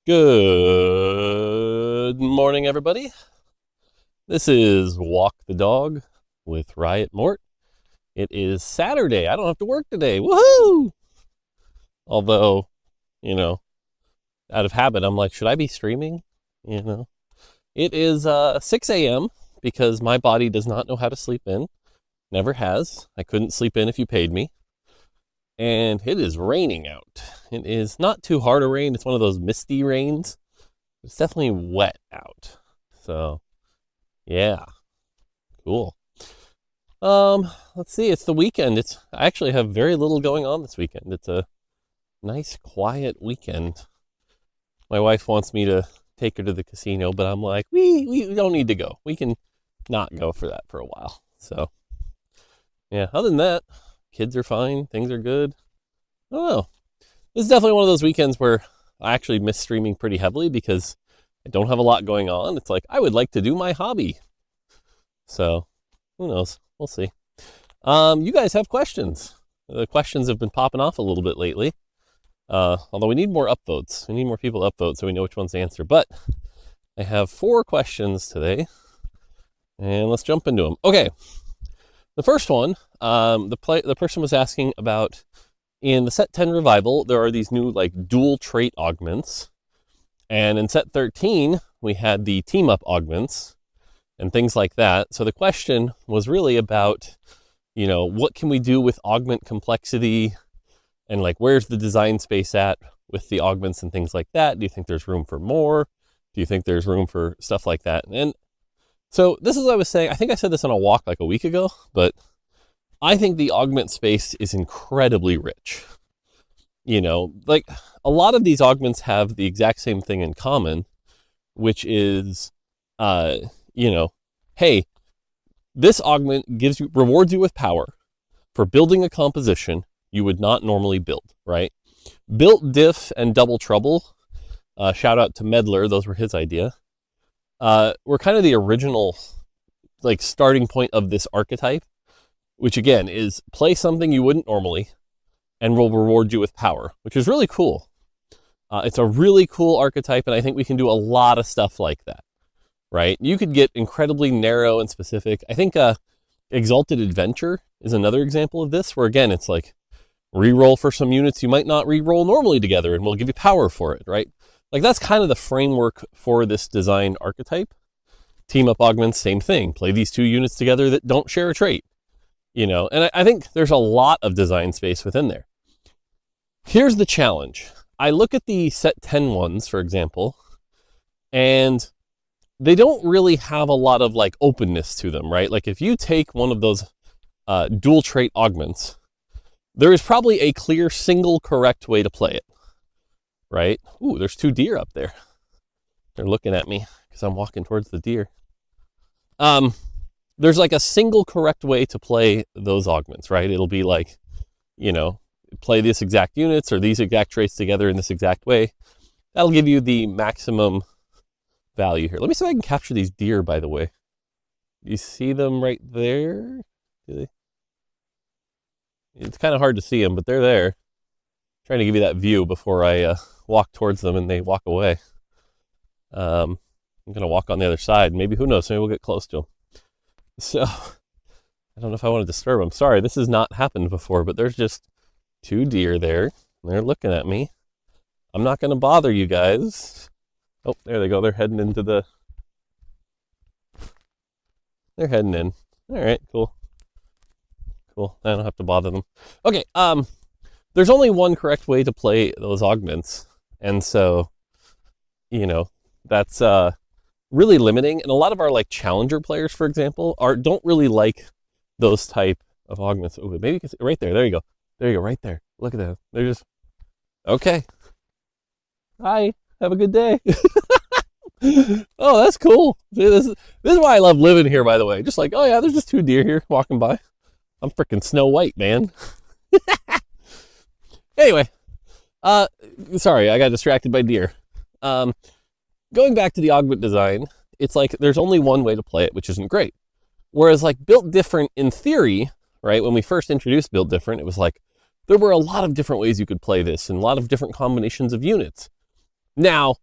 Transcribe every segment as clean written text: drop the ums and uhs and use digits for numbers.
Good morning, everybody. This is Walk the Dog with Mort. It is Saturday. I don't have to work today. Woohoo! Although, out of habit, I'm like, should I be streaming? It is 6 a.m. because my body does not know how to sleep in. Never has. I couldn't sleep in if you paid me. And it is raining out. It is not too hard a rain. It's one of those misty rains. It's definitely wet out. So, yeah. Cool. Let's see. It's the weekend. I actually have very little going on this weekend. It's a nice, quiet weekend. My wife wants me to take her to the casino, but I'm like, we don't need to go. We can not go for that for a while. So, yeah. Other than that, kids are fine. Things are good. I don't know. This is definitely one of those weekends where I actually miss streaming pretty heavily because I don't have a lot going on. It's like, I would like to do my hobby. So, who knows? We'll see. You guys have questions. The questions have been popping off a little bit lately. Although we need more upvotes. We need more people to upvote so we know which ones to answer. But I have 4 questions today. And let's jump into them. Okay. The first one, the person was asking about, in the set 10 revival, there are these new dual trait augments. And in set 13, we had the team up augments and things like that. So the question was really about, what can we do with augment complexity and where's the design space at with the augments and things like that? Do you think there's room for more? Do you think there's room for stuff like that? And so this is what I was saying. I think I said this on a walk a week ago, but I think the augment space is incredibly rich. A lot of these augments have the exact same thing in common, which is, hey, this augment rewards you with power for building a composition you would not normally build, right? Built diff and double trouble. Shout out to Medler. Those were his idea. Were kind of the original starting point of this archetype, which again is play something you wouldn't normally and will reward you with power, which is really cool. It's a really cool archetype, and I think we can do a lot of stuff like that, right? You could get incredibly narrow and specific. I think Exalted Adventure is another example of this, where again, it's reroll for some units you might not reroll normally together, and we'll give you power for it, right? That's kind of the framework for this design archetype. Team up augments, same thing. Play these 2 units together that don't share a trait, and I think there's a lot of design space within there. Here's the challenge. I look at the set 10 ones, for example, and they don't really have a lot of openness to them, right? If you take one of those dual trait augments, there is probably a clear single correct way to play it. Right? Ooh, there's 2 deer up there. They're looking at me because I'm walking towards the deer. There's a single correct way to play those augments, right? It'll be play this exact units or these exact traits together in this exact way. That'll give you the maximum value here. Let me see if I can capture these deer, by the way. You see them right there? It's kind of hard to see them, but they're there. Trying to give you that view before I walk towards them and they walk away. I'm going to walk on the other side. Maybe, who knows, maybe we'll get close to them. So, I don't know if I want to disturb them. Sorry, this has not happened before, but there's just 2 deer there. They're looking at me. I'm not going to bother you guys. Oh, there they go. They're heading into They're heading in. All right, cool. Cool. I don't have to bother them. Okay, there's only one correct way to play those augments. And so, that's really limiting. And a lot of our challenger players, for example, don't really like those type of augments. Oh, maybe you can see right there. There you go. There you go. Right there. Look at that. They're just, okay. Hi. Have a good day. Oh, that's cool. This is why I love living here, by the way. Just oh yeah, there's just 2 deer here walking by. I'm freaking Snow White, man. Anyway, sorry, I got distracted by deer. Going back to the augment design, it's there's only one way to play it, which isn't great. Whereas built different in theory, right? When we first introduced built different, it was there were a lot of different ways you could play this and a lot of different combinations of units. Now,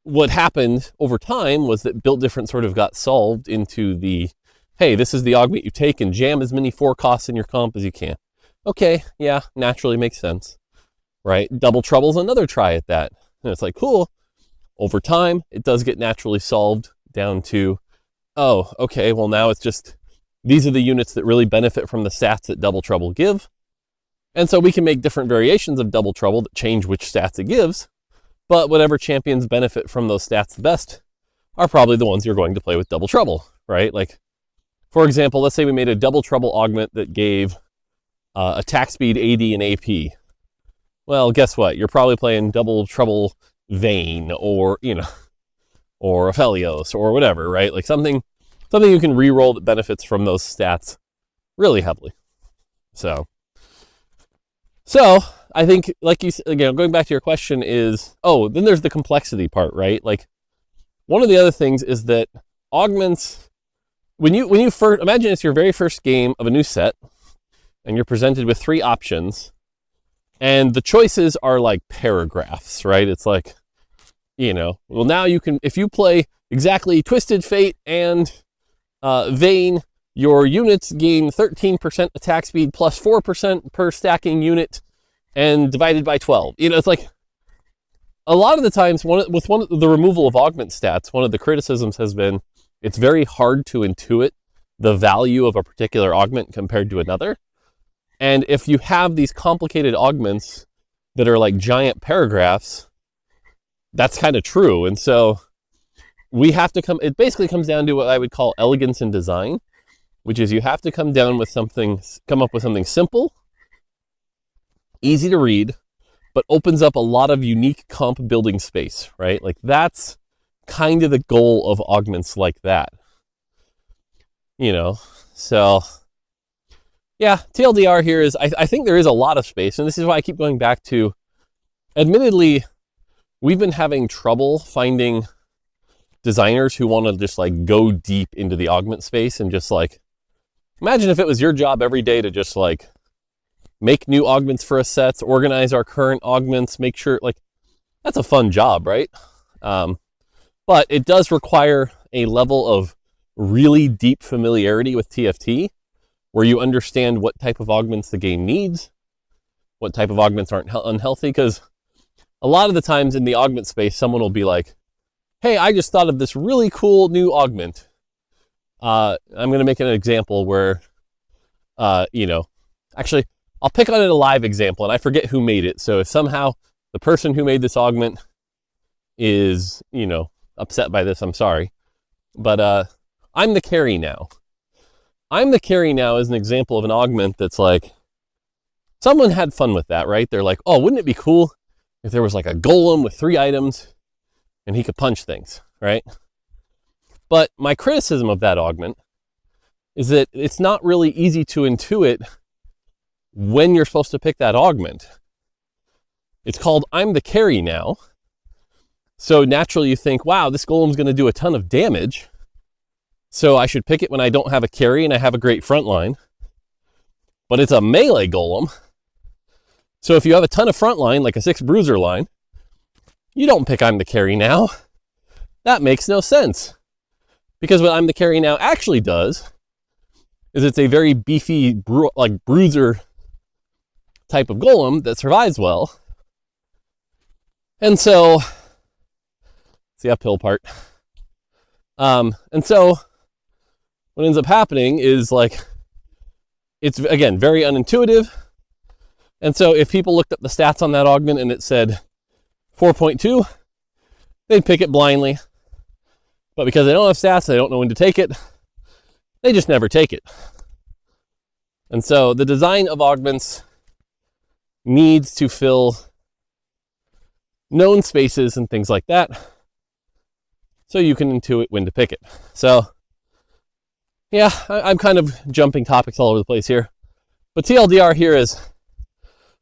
what happened over time was that build difference sort of got solved into the, hey, this is the augment you take and jam as many 4 costs in your comp as you can. Okay, yeah, naturally makes sense, right? Double trouble's another try at that. And it's like, cool. Over time, it does get naturally solved down to, oh, okay, well now it's just, these are the units that really benefit from the stats that double trouble give. And so we can make different variations of double trouble that change which stats it gives. But whatever champions benefit from those stats the best are probably the ones you're going to play with double trouble, right? Like, for example, let's say we made a double trouble augment that gave attack speed 80 and AP. Well, guess what? You're probably playing double trouble Vayne or, or Aphelios or whatever, right? Like something you can reroll that benefits from those stats really heavily. So I think, like you said, again, going back to your question is, then there's the complexity part, right? Like, one of the other things is that augments, when you first, imagine it's your very first game of a new set, and you're presented with 3 options, and the choices are like paragraphs, right? It's like, well, now you can, if you play exactly Twisted Fate and Vayne, your units gain 13% attack speed plus 4% per stacking unit and divided by 12. It's like, a lot of the times, with the removal of augment stats, one of the criticisms has been it's very hard to intuit the value of a particular augment compared to another. And if you have these complicated augments that are like giant paragraphs, that's kind of true. And so we have to it basically comes down to what I would call elegance in design, which is you have to come up with something simple, easy to read, but opens up a lot of unique comp building space, right? Like that's kind of the goal of augments like that. So yeah, TLDR here is, I think there is a lot of space, and this is why I keep going back to, admittedly, we've been having trouble finding designers who want to just like go deep into the augment space and just like, imagine if it was your job every day to just like make new augments for us sets, organize our current augments, make sure, like, that's a fun job, right? But it does require a level of really deep familiarity with TFT where you understand what type of augments the game needs, what type of augments aren't unhealthy, because a lot of the times in the augment space, someone will be like, hey, I just thought of this really cool new augment. I'm going to make an example where, actually, I'll pick on it a live example, and I forget who made it. So if somehow the person who made this augment is, upset by this, I'm sorry. But I'm the carry now. I'm the carry now is an example of an augment that's like, someone had fun with that, right? They're like, oh, wouldn't it be cool if there was like a golem with 3 items and he could punch things, right? But my criticism of that augment is that it's not really easy to intuit when you're supposed to pick that augment. It's called I'm the carry now. So naturally you think, wow, this golem's going to do a ton of damage. So I should pick it when I don't have a carry and I have a great front line. But it's a melee golem. So if you have a ton of front line, like a 6 bruiser line, you don't pick I'm the carry now. That makes no sense. Because what I'm the carry now actually does is it's a very beefy, bruiser type of golem that survives well. And so, it's the uphill part. And so, what ends up happening is like, it's again, very unintuitive. And so if people looked up the stats on that augment and it said 4.2, they'd pick it blindly. But because they don't have stats, they don't know when to take it, they just never take it. And so the design of augments needs to fill known spaces and things like that, so you can intuit when to pick it. So yeah, I'm kind of jumping topics all over the place here. But TLDR here is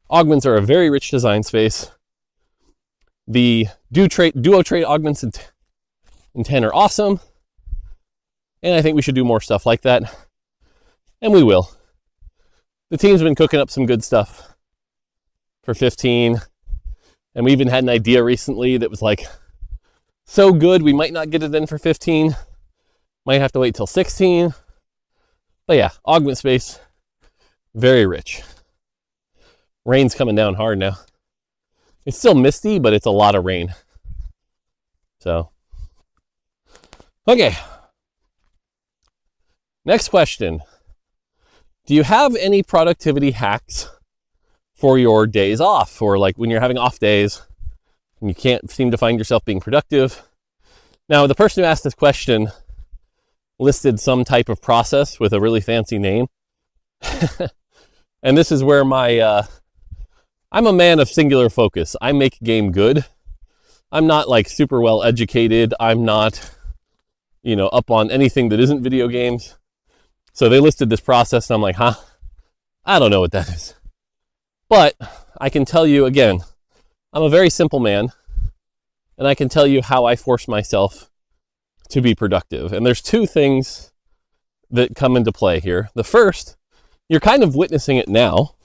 augments are a very rich design space. The duo trait augments in 10 are awesome. And I think we should do more stuff like that. And we will. The team's been cooking up some good stuff for 15. And we even had an idea recently that was like, so good we might not get it in for 15. Might have to wait till 16. But yeah, augment space, very rich. Rain's coming down hard now. It's still misty, but it's a lot of rain. So, okay. Next question. Do you have any productivity hacks for your days off, or like when you're having off days and you can't seem to find yourself being productive? Now, the person who asked this question listed some type of process with a really fancy name. And this is where I'm a man of singular focus. I make game good. I'm not like super well educated. I'm not, up on anything that isn't video games. So they listed this process and I'm like, I don't know what that is. But I can tell you again, I'm a very simple man, and I can tell you how I force myself to be productive. And there's two things that come into play here. The first, you're kind of witnessing it now,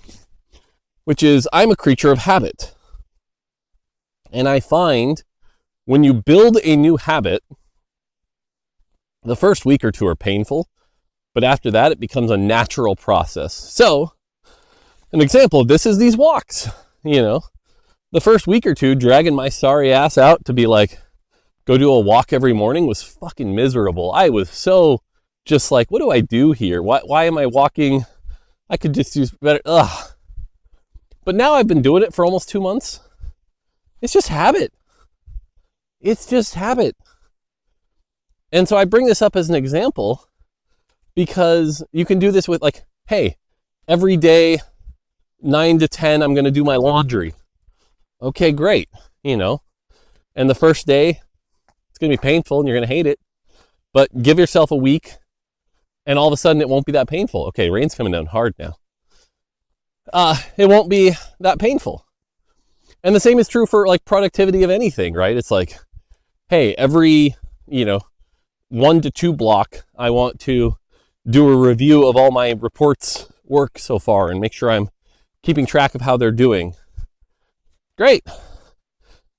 which is I'm a creature of habit. And I find when you build a new habit, the first week or two are painful, but after that, it becomes a natural process. So, an example of this is these walks. The first week or two, dragging my sorry ass out to be like, go do a walk every morning was fucking miserable. I was so just like, what do I do here? Why am I walking? I could just use better. Ugh. But now I've been doing it for almost 2 months. It's just habit. It's just habit. And so I bring this up as an example because you can do this with like, hey, every day, 9 to 10, I'm going to do my laundry. Okay, great. And the first day, it's going to be painful and you're going to hate it. But give yourself a week and all of a sudden it won't be that painful. Okay, rain's coming down hard now. It won't be that painful. And the same is true for like productivity of anything, right? It's like, hey, every, 1 to 2 block, I want to do a review of all my reports work so far and make sure I'm keeping track of how they're doing. Great.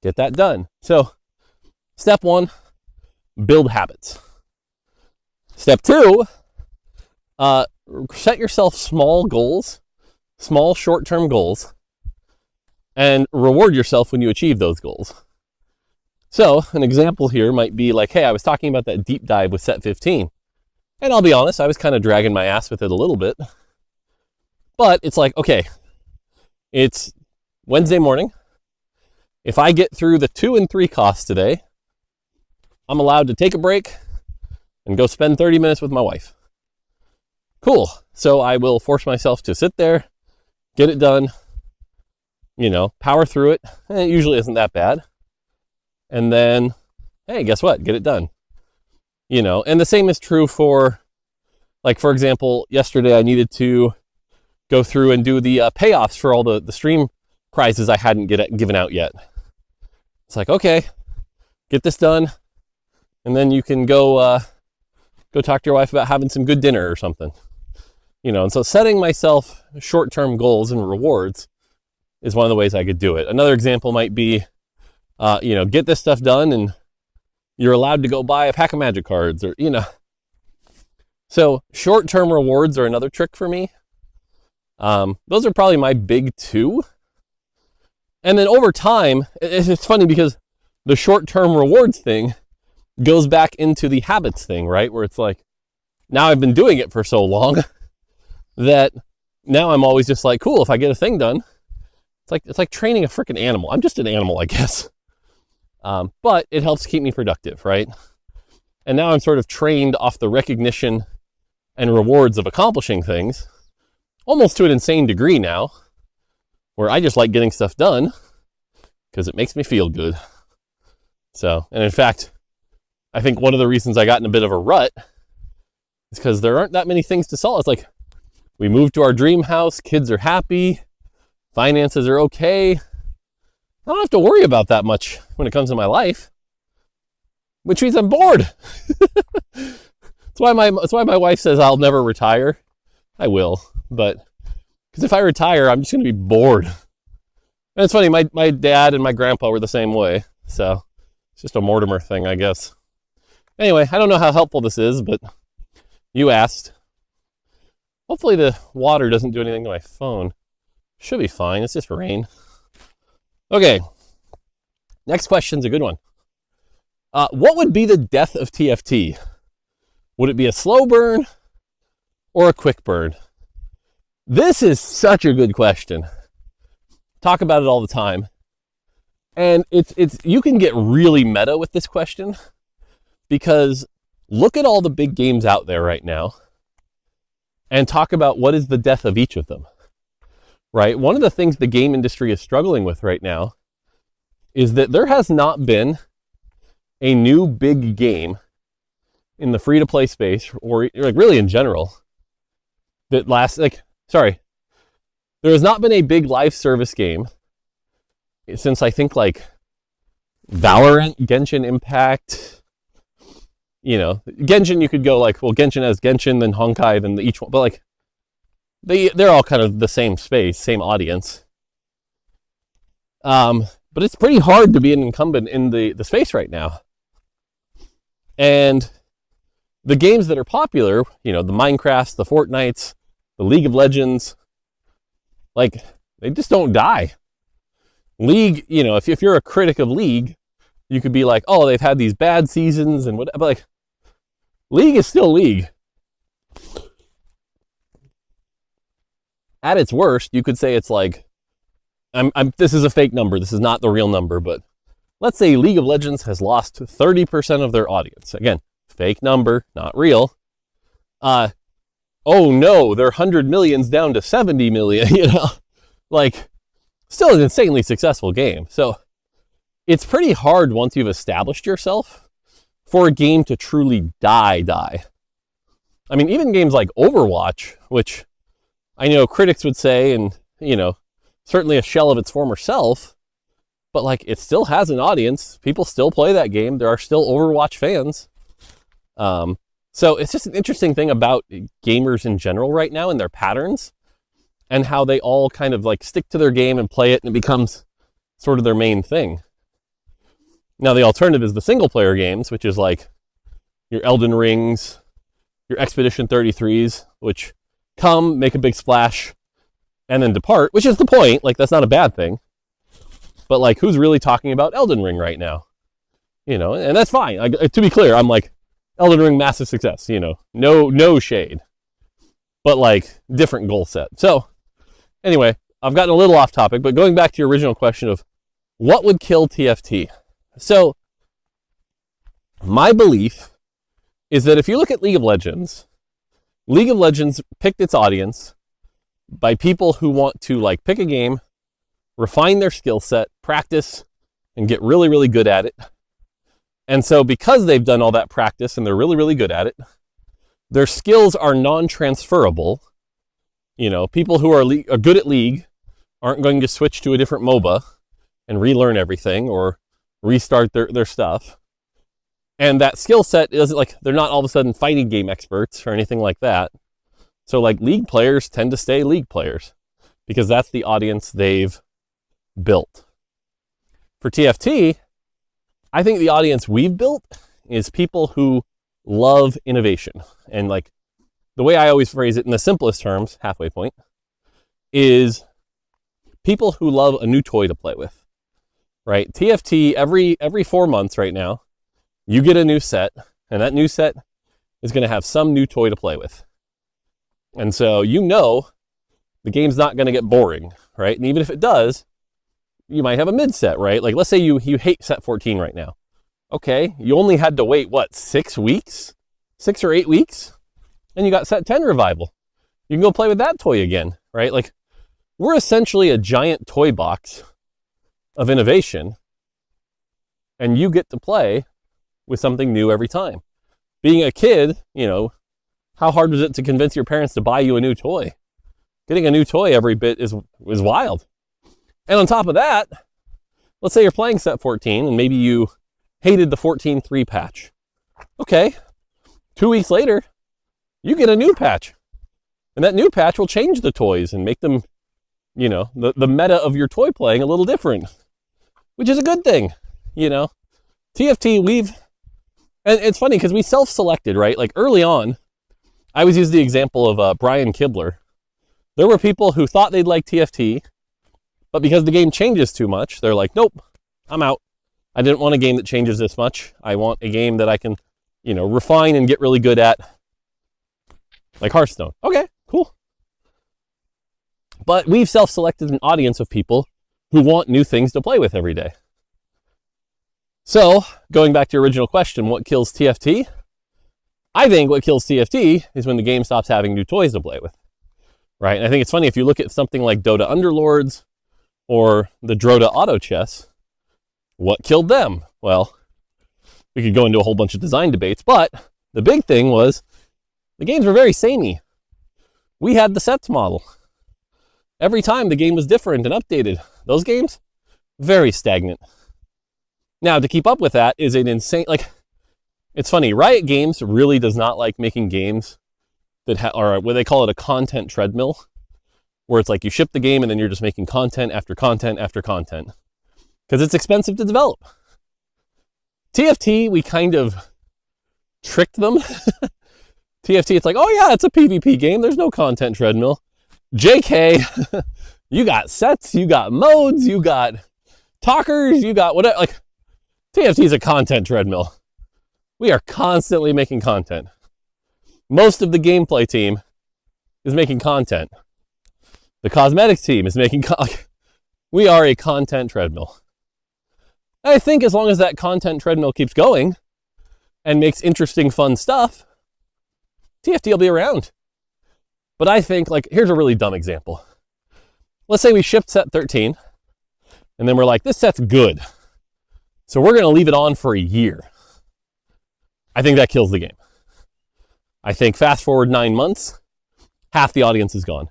Get that done. So, step 1, build habits. Step 2, set yourself small goals, small short-term goals, and reward yourself when you achieve those goals. So, an example here might be like, hey, I was talking about that deep dive with set 15. And I'll be honest, I was kind of dragging my ass with it a little bit. But it's like, okay, it's Wednesday morning. If I get through the 2 and 3 costs today, I'm allowed to take a break and go spend 30 minutes with my wife. Cool. So I will force myself to sit there, get it done, power through it. And it usually isn't that bad. And then, hey, guess what? Get it done. And the same is true for, like, for example, yesterday I needed to go through and do the payoffs for all the stream prizes I hadn't given out yet. It's like, okay, get this done, and then you can go talk to your wife about having some good dinner or something. And so setting myself short-term goals and rewards is one of the ways I could do it. Another example might be, get this stuff done and you're allowed to go buy a pack of magic cards or. So short-term rewards are another trick for me. Those are probably my big 2. And then over time, it's funny because the short-term rewards thing goes back into the habits thing, right? Where it's like, now I've been doing it for so long that now I'm always just like, cool, if I get a thing done, it's like training a freaking animal. I'm just an animal, I guess. But it helps keep me productive, right? And now I'm sort of trained off the recognition and rewards of accomplishing things, almost to an insane degree now, where I just like getting stuff done because it makes me feel good. So, and in fact, I think one of the reasons I got in a bit of a rut is because there aren't that many things to solve. It's like, we moved to our dream house, kids are happy, finances are okay. I don't have to worry about that much when it comes to my life, which means I'm bored. That's why my wife says I'll never retire. I will, but because if I retire, I'm just going to be bored. And it's funny, my dad and my grandpa were the same way. So it's It's just a Mortimer thing, I guess. Anyway, I don't know how helpful this is, but you asked. Hopefully the water doesn't do anything to my phone. Should be fine. It's just rain. Okay. Next question's a good one. What would be the death of TFT? Would it be a slow burn or a quick burn? This is such a good question. Talk about it all the time. And it's you can get really meta with this question because look at all the big games out there right now and talk about what is the death of each of them, right? One of the things the game industry is struggling with right now is that there has not been a new big game in the free-to-play space, or like really in general, that lasts, there has not been a big live service game since I think like Valorant, Genshin Impact, Genshin you could go like, well, Genshin has Genshin, then Honkai, then each one, but like they're all kind of the same space, same audience. But it's pretty hard to be an incumbent in the space right now. And the games that are popular, the Minecrafts, the Fortnites, the League of Legends, like they just don't die. League, if you're a critic of League, you could be like, oh, they've had these bad seasons and whatever. But like, League is still League. At its worst, you could say it's like, this is a fake number. This is not the real number, but let's say League of Legends has lost 30% of their audience. Again, fake number, not real. Oh no, their 100 million's down to 70 million, like still an insanely successful game. So it's pretty hard once you've established yourself for a game to truly die. I mean, even games like Overwatch, which I know critics would say, and, certainly a shell of its former self, but like it still has an audience. People still play that game. There are still Overwatch fans. So it's just an interesting thing about gamers in general right now and their patterns and how they all kind of like stick to their game and play it and it becomes sort of their main thing. Now the alternative is the single player games, which is like your Elden Rings, your Expedition 33s, which come, make a big splash, and then depart, which is the point. Like that's not a bad thing. But like who's really talking about Elden Ring right now? And that's fine. To be clear, I'm like, Elden Ring, massive success, no shade, but like different goal set. So anyway, I've gotten a little off topic, but going back to your original question of what would kill TFT. So my belief is that if you look at League of Legends picked its audience by people who want to like pick a game, refine their skill set, practice, and get really, really good at it. And so because they've done all that practice and they're really, really good at it, their skills are non-transferable. People who are good at League aren't going to switch to a different MOBA and relearn everything or restart their stuff. And that skill set isn't like, they're not all of a sudden fighting game experts or anything like that. So like League players tend to stay League players because that's the audience they've built. For TFT, I think the audience we've built is people who love innovation. And like the way I always phrase it in the simplest terms, halfway point, is people who love a new toy to play with, right? TFT, every 4 months right now, you get a new set, and that new set is going to have some new toy to play with. And so the game's not going to get boring, right? And even if it does, you might have a mid set, right? Like let's say you hate set 14 right now. Okay, you only had to wait, 6 weeks? 6 or 8 weeks? And you got set 10 revival. You can go play with that toy again, right? Like we're essentially a giant toy box of innovation, and you get to play with something new every time. Being a kid, how hard was it to convince your parents to buy you a new toy? Getting a new toy every bit is wild. And on top of that, let's say you're playing set 14 and maybe you hated the 14.3 patch. Okay, 2 weeks later, you get a new patch. And that new patch will change the toys and make them, the meta of your toy playing a little different, which is a good thing, TFT, and it's funny because we self-selected, right? Like early on, I always use the example of Brian Kibler. There were people who thought they'd like TFT, but because the game changes too much, they're like, nope, I'm out. I didn't want a game that changes this much. I want a game that I can, refine and get really good at, like Hearthstone. Okay, cool. But we've self-selected an audience of people who want new things to play with every day. So, going back to your original question, what kills TFT? I think what kills TFT is when the game stops having new toys to play with, right? And I think it's funny, if you look at something like Dota Underlords or the Dota Auto Chess, what killed them? Well, we could go into a whole bunch of design debates, but the big thing was the games were very samey. We had the sets model. Every time the game was different and updated. Those games, very stagnant. Now, to keep up with that is an insane, it's funny, Riot Games really does not like making games that are what they call it, a content treadmill, where it's like you ship the game and then you're just making content after content after content, because it's expensive to develop. TFT, we kind of tricked them. TFT, it's like, oh yeah, it's a PvP game. There's no content treadmill. JK, you got sets, you got modes, you got talkers, you got whatever. Like, TFT is a content treadmill. We are constantly making content. Most of the gameplay team is making content. The cosmetics team is making we are a content treadmill. I think as long as that content treadmill keeps going and makes interesting, fun stuff, TFT will be around. But I think, here's a really dumb example. Let's say we shipped set 13, and then we're like, this set's good, so we're going to leave it on for a year. I think that kills the game. I think fast forward 9 months, half the audience is gone.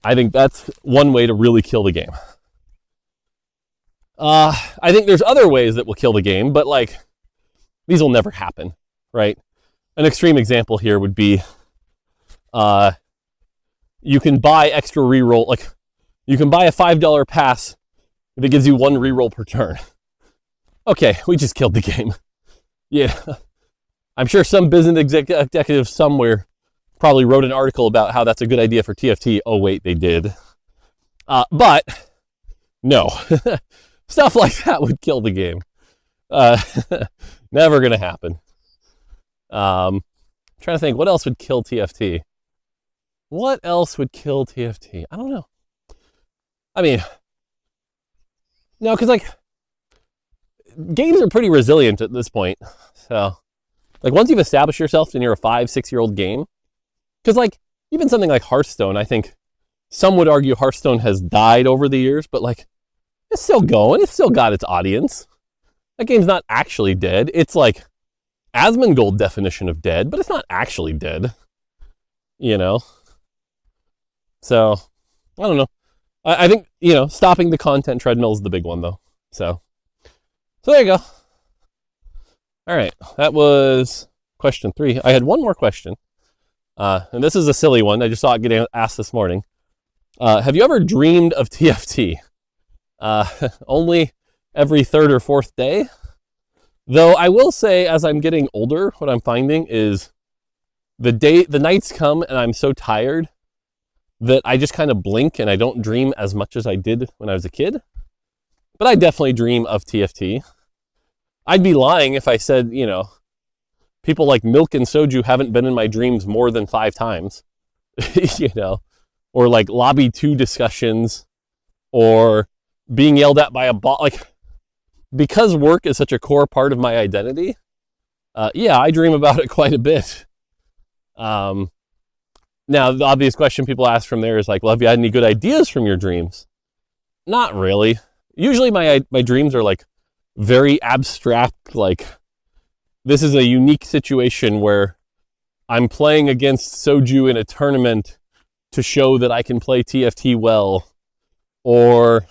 I think that's one way to really kill the game. I think there's other ways that will kill the game, but these will never happen, right? An extreme example here would be you can buy extra reroll, you can buy a $5 pass if it gives you 1 reroll per turn. Okay, we just killed the game. Yeah, I'm sure some business executive somewhere probably wrote an article about how that's a good idea for TFT. Oh wait, they did. But no, stuff like that would kill the game. Never gonna happen. I'm trying to think, what else would kill TFT? What else would kill TFT? I don't know. I mean, no, because games are pretty resilient at this point. So, once you've established yourself and you're a 5-6-year-old game, because even something like Hearthstone, I think some would argue Hearthstone has died over the years, but it's still going. It's still got its audience. That game's not actually dead. It's Asmongold definition of dead, but it's not actually dead. So, I don't know. I think, stopping the content treadmill is the big one, though. So there you go. All right, that was question 3. I had one more question, and this is a silly one. I just saw it getting asked this morning. Have you ever dreamed of TFT? Only every 3rd or 4th day. Though I will say, as I'm getting older, what I'm finding is the nights come and I'm so tired that I just kind of blink and I don't dream as much as I did when I was a kid. But I definitely dream of TFT. I'd be lying if I said, people like Milk and Soju haven't been in my dreams more than 5 times, or lobby 2 discussions, or being yelled at by a bot. Because work is such a core part of my identity, yeah, I dream about it quite a bit. Now, the obvious question people ask from there is well, have you had any good ideas from your dreams? Not really. Usually my dreams are very abstract, this is a unique situation where I'm playing against Soju in a tournament to show that I can play TFT well, or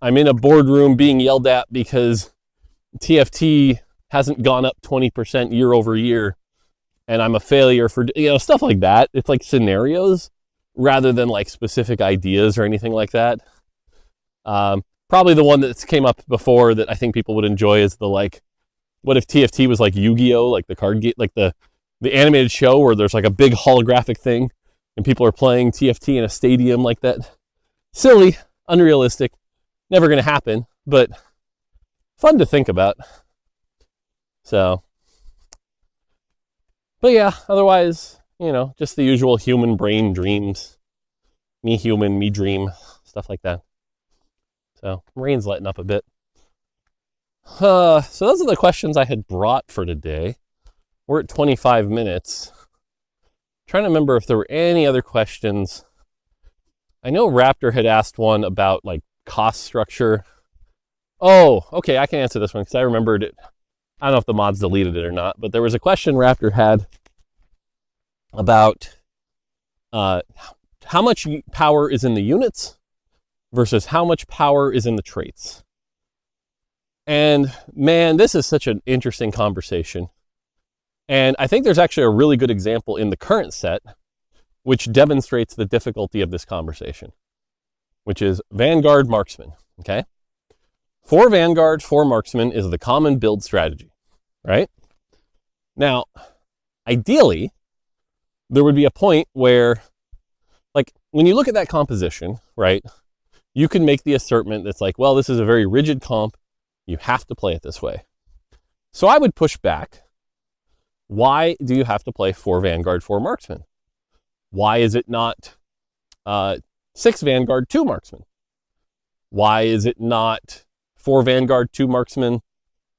I'm in a boardroom being yelled at because TFT hasn't gone up 20% year over year and I'm a failure for, stuff like that. It's scenarios rather than specific ideas or anything like that. Probably the one that came up before that I think people would enjoy is the like, what if TFT was like Yu-Gi-Oh, like the card game, like the animated show where there's like a big holographic thing and people are playing TFT in a stadium like that. Silly, unrealistic, never going to happen, but fun to think about. So, but yeah, otherwise, just the usual human brain dreams. Me human, me dream, stuff like that. So, rain's letting up a bit. So those are the questions I had brought for today. We're at 25 minutes. Trying to remember if there were any other questions. I know Raptor had asked one about like cost structure. Oh, okay, I can answer this one because I remembered it. I don't know if the mods deleted it or not, but there was a question Raptor had about how much power is in the units versus how much power is in the traits. And man, this is such an interesting conversation. And I think there's actually a really good example in the current set, which demonstrates the difficulty of this conversation, which is Vanguard Marksman, okay? 4 Vanguard, 4 Marksman is the common build strategy, right? Now, ideally, there would be a point where, like, when you look at that composition, right, you can make the assertment that's like, well, this is a very rigid comp. You have to play it this way. So I would push back. Why do you have to play 4 Vanguard, 4 Marksman? Why is it not 6 Vanguard, 2 Marksman? Why is it not 4 Vanguard, 2 Marksman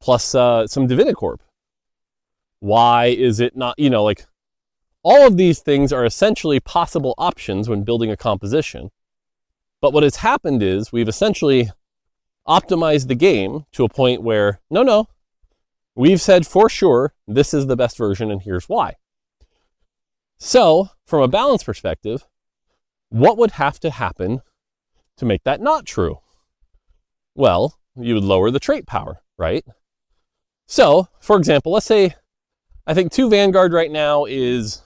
plus some Divinicorp? Why is it not, like, all of these things are essentially possible options when building a composition. But what has happened is we've essentially optimized the game to a point where, no, we've said for sure this is the best version and here's why. So, from a balance perspective, what would have to happen to make that not true? Well, you would lower the trait power, right? So, for example, let's say, I think 2 Vanguard right now is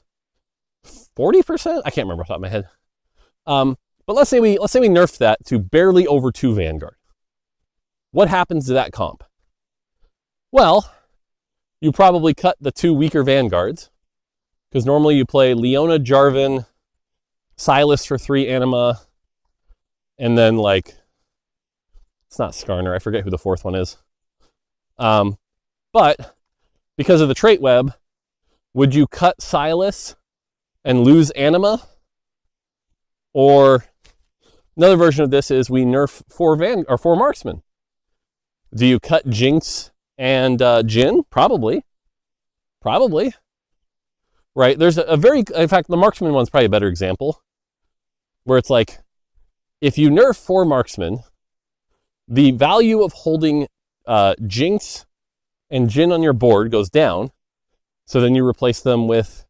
40%? I can't remember off the top of my head. But let's say we nerf that to barely over 2 Vanguard. What happens to that comp? Well, you probably cut the 2 weaker Vanguards, because normally you play Leona, Jarvan, Silas for 3 anima, and then like, it's not Skarner, I forget who the 4th one is. But because of the trait web, would you cut Silas and lose anima? Or another version of this is we nerf 4 Marksman. Do you cut Jinx and Jhin? Probably. Right? There's in fact, the Marksman one's probably a better example, where it's like, if you nerf 4 Marksman, the value of holding Jinx and Jhin on your board goes down, so then you replace them with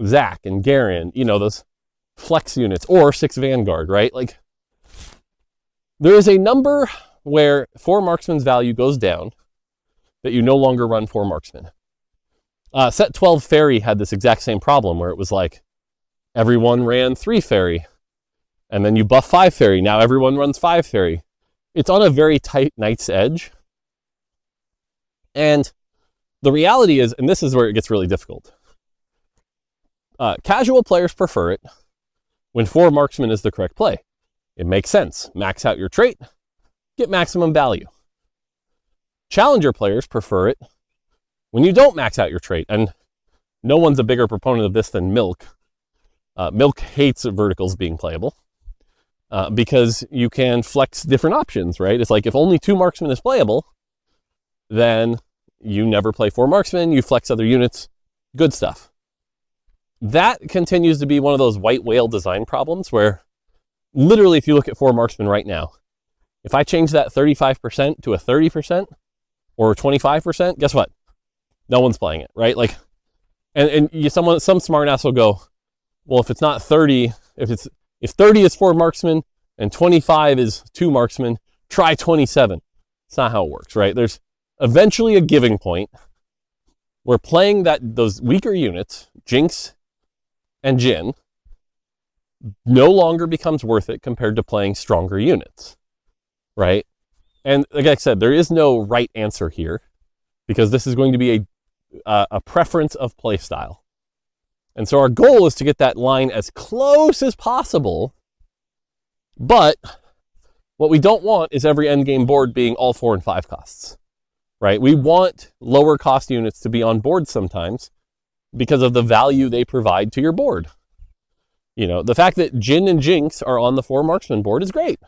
Zac and Garen, those flex units, or 6 Vanguard, right? Like, there is a number where 4 Marksman's value goes down that you no longer run 4 Marksman. Set 12 Fairy had this exact same problem where it was like, everyone ran 3 Fairy, and then you buff 5 Fairy, now everyone runs 5 Fairy. It's on a very tight knife's edge. And the reality is, and this is where it gets really difficult, casual players prefer it when 4 Marksman is the correct play. It makes sense. Max out your trait, get maximum value. Challenger players prefer it when you don't max out your trait, and no one's a bigger proponent of this than Milk. Milk hates verticals being playable because you can flex different options, right? It's like, if only 2 Marksman is playable, then you never play 4 Marksman, you flex other units, good stuff. That continues to be one of those white whale design problems where literally, if you look at 4 Marksman right now, if I change that 35% to a 30% or 25%, guess what? No one's playing it, right? Like, and some smart ass will go, well, if it's not 30, if 30 is 4 Marksman and 25 is 2 Marksman, try 27. It's not how it works, right? There's eventually a giving point where playing those weaker units, Jinx and Jhin, no longer becomes worth it compared to playing stronger units, right? And like I said, there is no right answer here because this is going to be a preference of play style. And so our goal is to get that line as close as possible, but what we don't want is every endgame board being all 4 and 5 costs, right? We want lower cost units to be on board sometimes because of the value they provide to your board. You know, the fact that Jin and Jinx are on the 4 marksman board is great.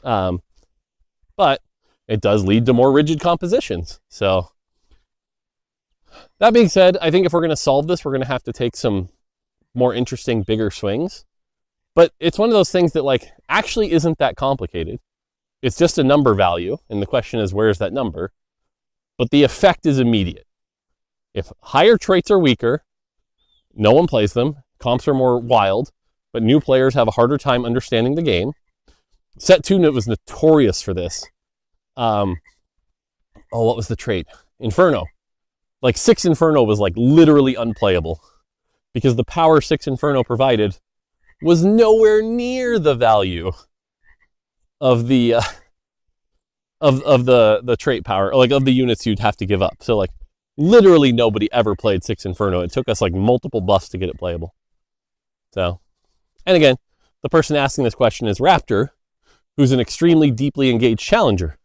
But it does lead to more rigid compositions. So that being said, I think if we're going to solve this, we're going to have to take some more interesting, bigger swings. But it's one of those things that like actually isn't that complicated. It's just a number value. And the question is, where's that number? But the effect is immediate. If higher traits are weaker, no one plays them. Comps are more wild, but new players have a harder time understanding the game. Set 2 was notorious for this. What was the trait? Inferno. Like 6 Inferno was like literally unplayable because the power 6 Inferno provided was nowhere near the value of the the trait power, like of the units you'd have to give up. So like literally nobody ever played 6 Inferno. It took us like multiple buffs to get it playable. So, and again, the person asking this question is Raptor, who's an extremely deeply engaged challenger.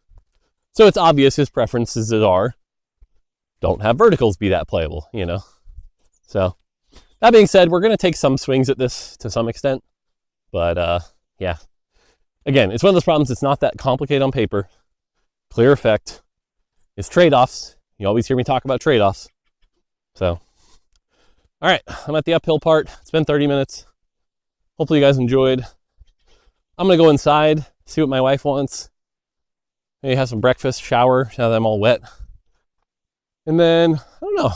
So it's obvious his preferences are don't have verticals be that playable, you know. So that being said, we're going to take some swings at this to some extent. But yeah, again, it's one of those problems. It's not that complicated on paper. Clear effect. It's trade-offs. You always hear me talk about trade-offs. So, all right, I'm at the uphill part. It's been 30 minutes. Hopefully you guys enjoyed. I'm going to go inside, see what my wife wants. Maybe have some breakfast, shower, now that I'm all wet. And then, I don't know.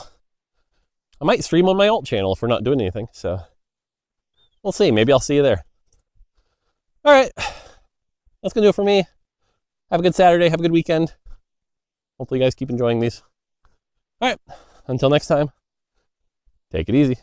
I might stream on my alt channel if we're not doing anything. So, we'll see. Maybe I'll see you there. All right. That's going to do it for me. Have a good Saturday. Have a good weekend. Hopefully you guys keep enjoying these. All right. Until next time, take it easy.